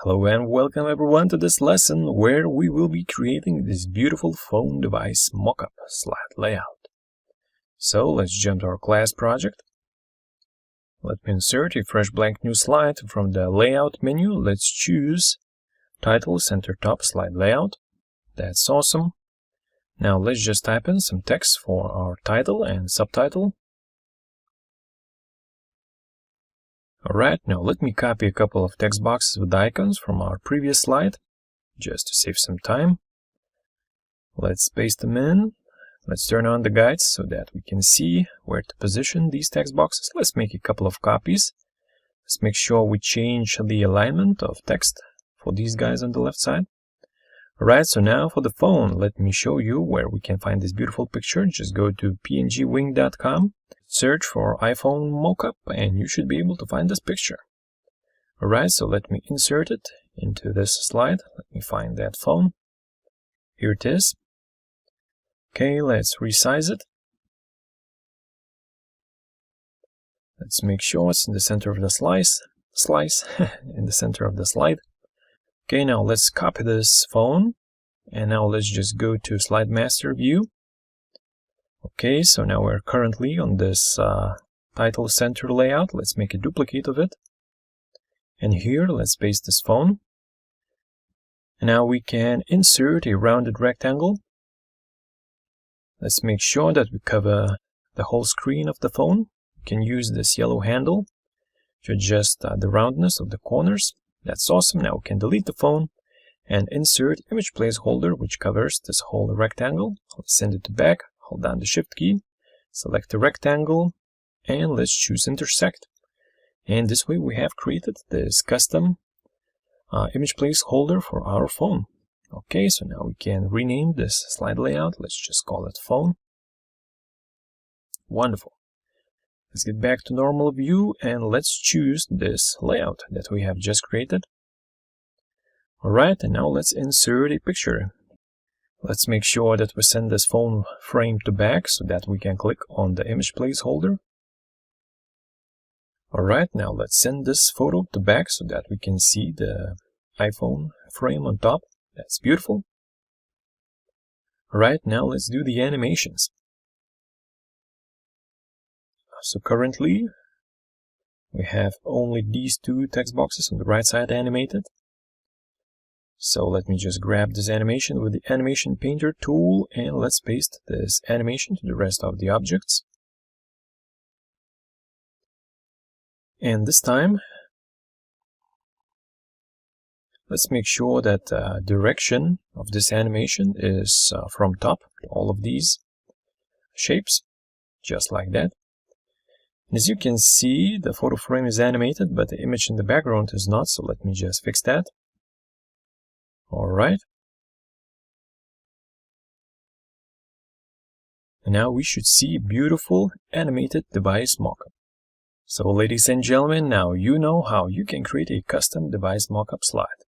Hello and welcome everyone to this lesson where we will be creating this beautiful phone device mockup slide layout. So let's jump to our class project. Let me insert a fresh blank new slide from the layout menu. Let's choose title center top slide layout. That's awesome. Now let's just type in some text for our title and subtitle. Alright, now let me copy a couple of text boxes with icons from our previous slide, just to save some time. Let's paste them in. Let's turn on the guides so that we can see where to position these text boxes. Let's make a couple of copies. Let's make sure we change the alignment of text for these guys on the left side. Alright, so now for the phone, let me show you where we can find this beautiful picture. Just go to pngwing.com. Search for iPhone Mockup and you should be able to find this picture. Alright, so let me insert it into this slide. Let me find that phone. Here it is. Okay, let's resize it. Let's make sure it's in the center of the slice in the center of the slide. Okay, now let's copy this phone and now let's just go to Slide Master View. Okay, so now we're currently on this title center layout. Let's make a duplicate of it. And here, let's paste this phone. And now we can insert a rounded rectangle. Let's make sure that we cover the whole screen of the phone. We can use this yellow handle to adjust the roundness of the corners. That's awesome. Now we can delete the phone and insert image placeholder, which covers this whole rectangle. Let's send it to back. Hold down the Shift key, select the rectangle, and let's choose Intersect. And this way we have created this custom image placeholder for our phone. Okay, so now we can rename this slide layout. Let's just call it phone. Wonderful. Let's get back to normal view and let's choose this layout that we have just created. Alright, and now let's insert a picture. Let's make sure that we send this phone frame to back so that we can click on the image placeholder. Alright, now let's send this photo to back so that we can see the iPhone frame on top. That's beautiful. Alright, now let's do the animations. So currently we have only these two text boxes on the right side animated. So let me just grab this animation with the animation painter tool and let's paste this animation to the rest of the objects. And this time, let's make sure that the direction of this animation is from top to all of these shapes, just like that. And as you can see, the photo frame is animated, but the image in the background is not, so let me just fix that. Alright. And now we should see a beautiful animated device mockup. So ladies and gentlemen, now you know how you can create a custom device mockup slide.